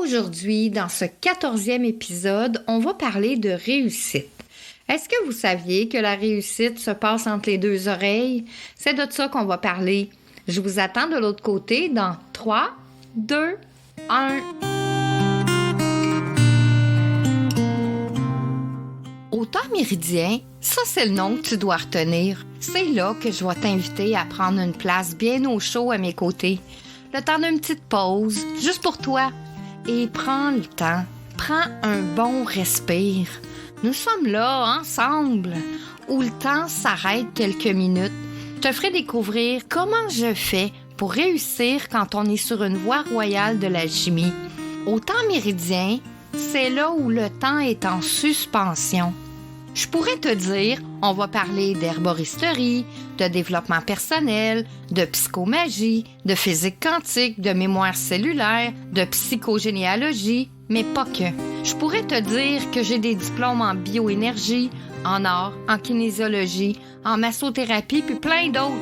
Aujourd'hui, dans ce 14e épisode, on va parler de réussite. Est-ce que vous saviez que la réussite se passe entre les deux oreilles? C'est de ça qu'on va parler. Je vous attends de l'autre côté dans 3, 2, 1. Au temps méridien, ça c'est le nom que tu dois retenir. C'est là que je vais t'inviter à prendre une place bien au chaud à mes côtés. Le temps d'une petite pause, juste pour toi. Et prends le temps, prends un bon respire. Nous sommes là, ensemble, où le temps s'arrête quelques minutes. Je te ferai découvrir comment je fais pour réussir quand on est sur une voie royale de l'alchimie. Au temps méridien, c'est là où le temps est en suspension. Je pourrais te dire, on va parler d'herboristerie, de développement personnel, de psychomagie, de physique quantique, de mémoire cellulaire, de psychogénéalogie, mais pas que. Je pourrais te dire que j'ai des diplômes en bioénergie, en art, en kinésiologie, en massothérapie, puis plein d'autres.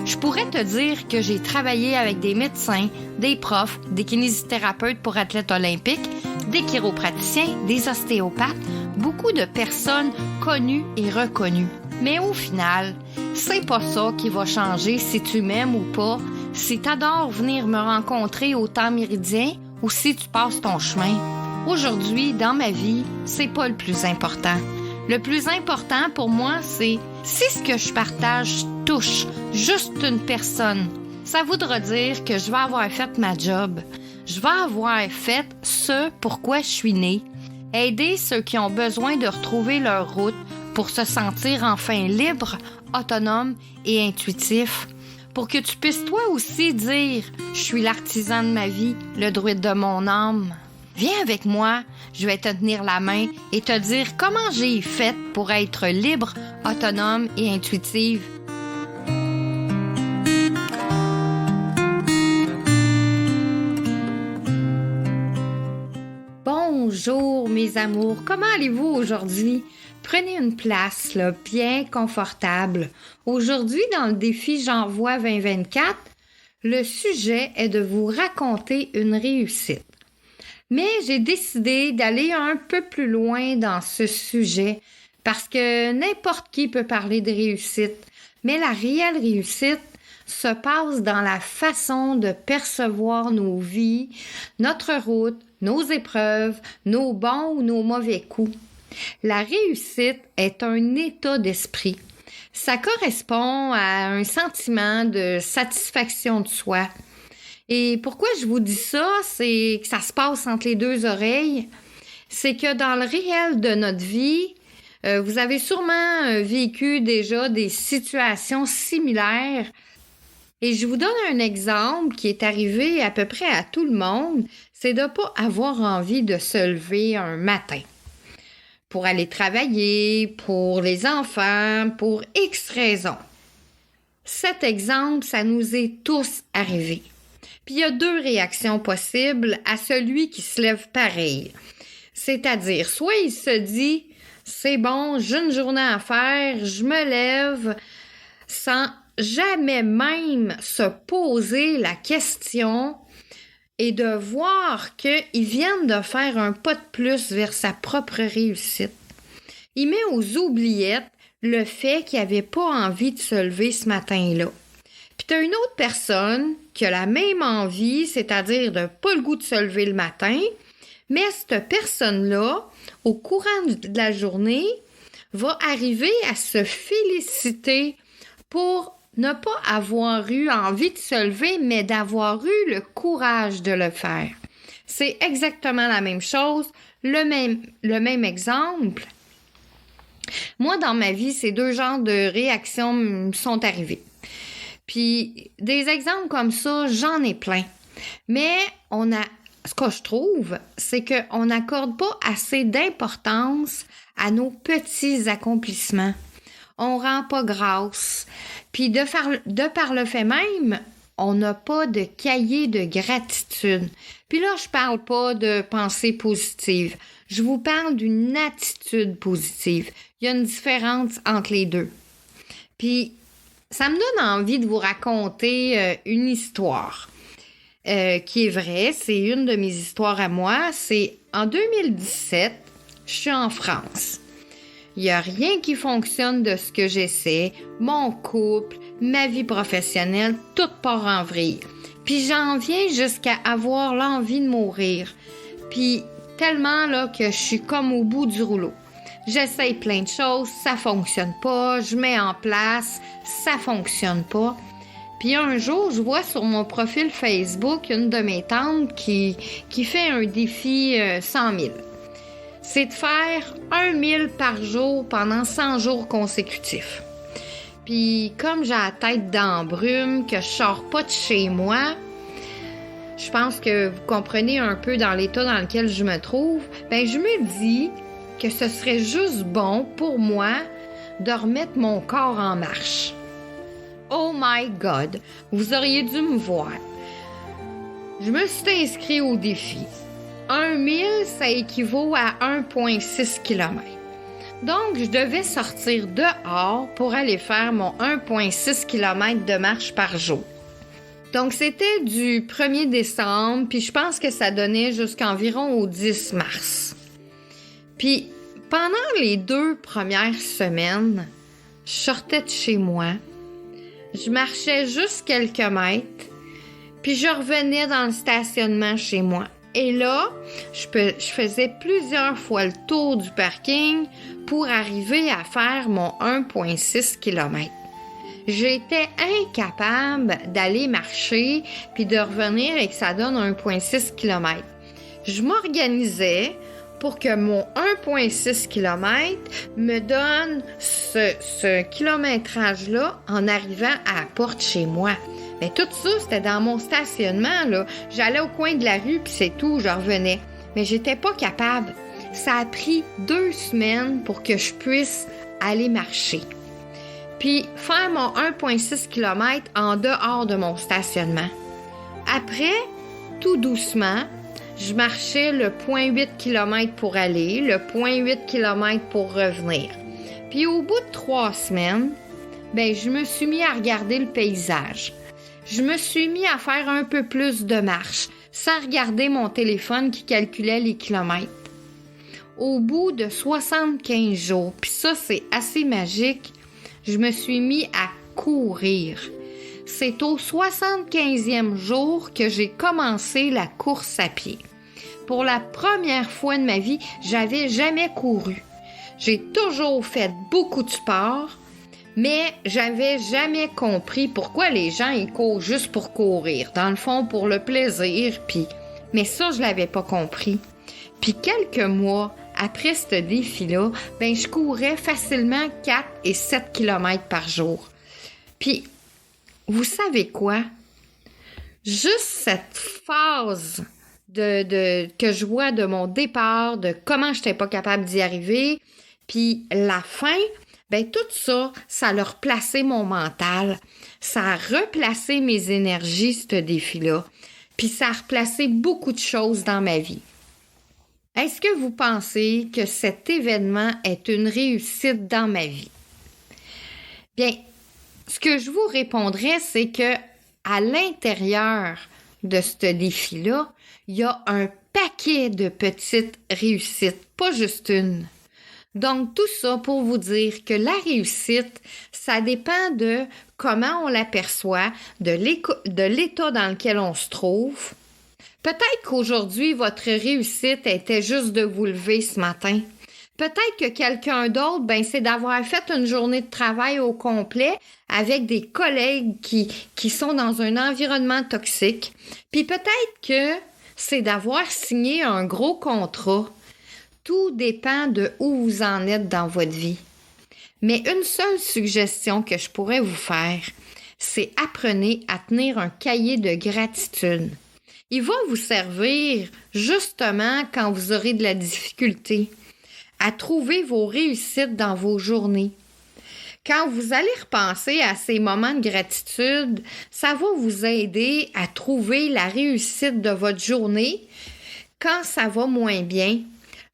Je pourrais te dire que j'ai travaillé avec des médecins, des profs, des kinésithérapeutes pour athlètes olympiques, des chiropraticiens, des ostéopathes, beaucoup de personnes connues et reconnues. Mais au final, c'est pas ça qui va changer si tu m'aimes ou pas, si t'adores venir me rencontrer au temps méridien ou si tu passes ton chemin. Aujourd'hui, dans ma vie, c'est pas le plus important. Le plus important pour moi, c'est si ce que je partage touche juste une personne, ça voudra dire que je vais avoir fait ma job. Je vais avoir fait ce pourquoi je suis née. Aider ceux qui ont besoin de retrouver leur route pour se sentir enfin libre, autonome et intuitif. Pour que tu puisses toi aussi dire « Je suis l'artisan de ma vie, le druide de mon âme ». Viens avec moi, je vais te tenir la main et te dire comment j'ai fait pour être libre, autonome et intuitive. Bonjour mes amours, comment allez-vous aujourd'hui? Prenez une place là, bien confortable. Aujourd'hui, dans le défi J'envoie 2024, le sujet est de vous raconter une réussite. Mais j'ai décidé d'aller un peu plus loin dans ce sujet parce que n'importe qui peut parler de réussite, mais la réelle réussite se passe dans la façon de percevoir nos vies, notre route, nos épreuves, nos bons ou nos mauvais coups. La réussite est un état d'esprit. Ça correspond à un sentiment de satisfaction de soi. Et pourquoi je vous dis ça, c'est que ça se passe entre les deux oreilles. C'est que dans le réel de notre vie, vous avez sûrement vécu déjà des situations similaires. Et je vous donne un exemple qui est arrivé à peu près à tout le monde, c'est de ne pas avoir envie de se lever un matin pour aller travailler, pour les enfants, pour X raisons. Cet exemple, ça nous est tous arrivé. Puis il y a deux réactions possibles à celui qui se lève pareil. C'est-à-dire, soit il se dit « c'est bon, j'ai une journée à faire, je me lève » sans jamais même se poser la question et de voir qu'ils viennent de faire un pas de plus vers sa propre réussite. Il met aux oubliettes le fait qu'il n'avait pas envie de se lever ce matin-là. Puis tu as une autre personne qui a la même envie, c'est-à-dire de pas le goût de se lever le matin, mais cette personne-là, au courant de la journée, va arriver à se féliciter pour ne pas avoir eu envie de se lever, mais d'avoir eu le courage de le faire. C'est exactement la même chose, le même exemple. Moi, dans ma vie, ces deux genres de réactions me sont arrivées. Puis, des exemples comme ça, j'en ai plein. Mais ce que je trouve, c'est qu'on n'accorde pas assez d'importance à nos petits accomplissements. On rend pas grâce. Puis, de par le fait même, on n'a pas de cahier de gratitude. Puis là, je parle pas de pensée positive. Je vous parle d'une attitude positive. Il y a une différence entre les deux. Puis, ça me donne envie de vous raconter une histoire. qui est vraie. C'est une de mes histoires à moi. C'est en 2017, je suis en France. Il n'y a rien qui fonctionne de ce que j'essaie. Mon couple, ma vie professionnelle, tout part en vrille. Puis j'en viens jusqu'à avoir l'envie de mourir. Puis tellement là que je suis comme au bout du rouleau. J'essaye plein de choses, ça fonctionne pas. Je mets en place, ça fonctionne pas. Puis un jour, je vois sur mon profil Facebook une de mes tantes qui fait un défi 100 000. C'est de faire 1 000 par jour pendant 100 jours consécutifs. Puis comme j'ai la tête dans la brume, que je sors pas de chez moi, je pense que vous comprenez un peu dans l'état dans lequel je me trouve, ben je me dis que ce serait juste bon pour moi de remettre mon corps en marche. Oh my God, vous auriez dû me voir. Je me suis inscrit au défi. 1 000, ça équivaut à 1,6 km. Donc, je devais sortir dehors pour aller faire mon 1,6 km de marche par jour. Donc, c'était du 1er décembre, puis je pense que ça donnait jusqu'environ au 10 mars. Puis, pendant les 2 premières semaines, je sortais de chez moi, je marchais juste quelques mètres, puis je revenais dans le stationnement chez moi. Et là, je faisais plusieurs fois le tour du parking pour arriver à faire mon 1,6 km. J'étais incapable d'aller marcher puis de revenir et que ça donne 1,6 km. Je m'organisais pour que mon 1,6 km me donne ce kilométrage-là en arrivant à la porte chez moi. Mais tout ça, c'était dans mon stationnement, là. J'allais au coin de la rue, puis c'est tout, je revenais. Mais j'étais pas capable. Ça a pris 2 semaines pour que je puisse aller marcher. Puis faire mon 1,6 km en dehors de mon stationnement. Après, tout doucement, je marchais le 0,8 km pour aller, le 0,8 km pour revenir. Puis au bout de 3 semaines, ben je me suis mis à regarder le paysage. Je me suis mis à faire un peu plus de marche, sans regarder mon téléphone qui calculait les kilomètres. Au bout de 75 jours, puis ça c'est assez magique, je me suis mis à courir. C'est au 75e jour que j'ai commencé la course à pied. Pour la première fois de ma vie, j'avais jamais couru. J'ai toujours fait beaucoup de sport, mais j'avais jamais compris pourquoi les gens ils courent juste pour courir. Dans le fond, pour le plaisir, mais ça, je l'avais pas compris. Puis quelques mois après ce défi-là, ben je courais facilement 4 et 7 km par jour. Puis, vous savez quoi? Juste cette phase que je vois de mon départ, de comment je n'étais pas capable d'y arriver, puis la fin, ben tout ça, ça a replacé mon mental, ça a replacé mes énergies, ce défi-là, puis ça a replacé beaucoup de choses dans ma vie. Est-ce que vous pensez que cet événement est une réussite dans ma vie? Bien, ce que je vous répondrais, c'est que à l'intérieur de ce défi-là, il y a un paquet de petites réussites, pas juste une. Donc, tout ça pour vous dire que la réussite, ça dépend de comment on l'aperçoit, de l'état dans lequel on se trouve. Peut-être qu'aujourd'hui, votre réussite était juste de vous lever ce matin. Peut-être que quelqu'un d'autre, c'est d'avoir fait une journée de travail au complet avec des collègues qui sont dans un environnement toxique. Puis peut-être que c'est d'avoir signé un gros contrat. Tout dépend de où vous en êtes dans votre vie. Mais une seule suggestion que je pourrais vous faire, c'est apprenez à tenir un cahier de gratitude. Il va vous servir justement quand vous aurez de la difficulté à trouver vos réussites dans vos journées. Quand vous allez repenser à ces moments de gratitude, ça va vous aider à trouver la réussite de votre journée quand ça va moins bien,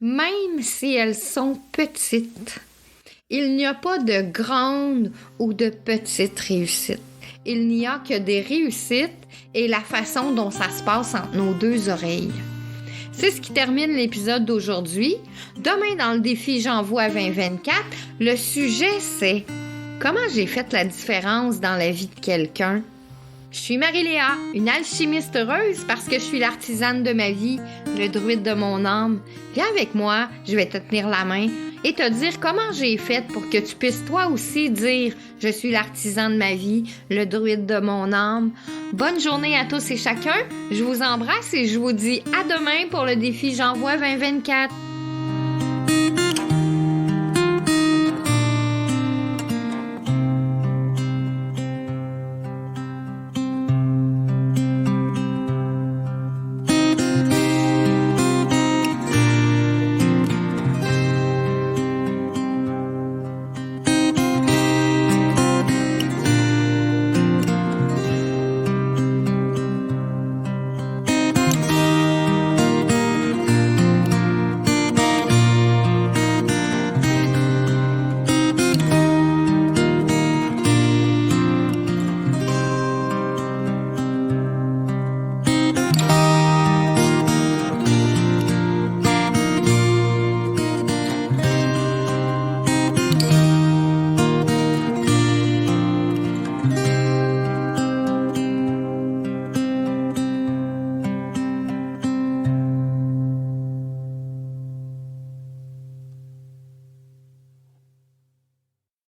même si elles sont petites. Il n'y a pas de grandes ou de petites réussites. il n'y a que des réussites et la façon dont ça se passe entre nos deux oreilles. C'est ce qui termine l'épisode d'aujourd'hui. Demain, dans le défi J'envoie 2024, le sujet c'est « Comment j'ai fait la différence dans la vie de quelqu'un? » Je suis Marie-Léa, une alchimiste heureuse parce que je suis l'artisane de ma vie, le druide de mon âme. Viens avec moi, je vais te tenir la main et te dire comment j'ai fait pour que tu puisses toi aussi dire « Je suis l'artisan de ma vie, le druide de mon âme ». Bonne journée à tous et chacun, je vous embrasse et je vous dis à demain pour le défi J'envoie 2024.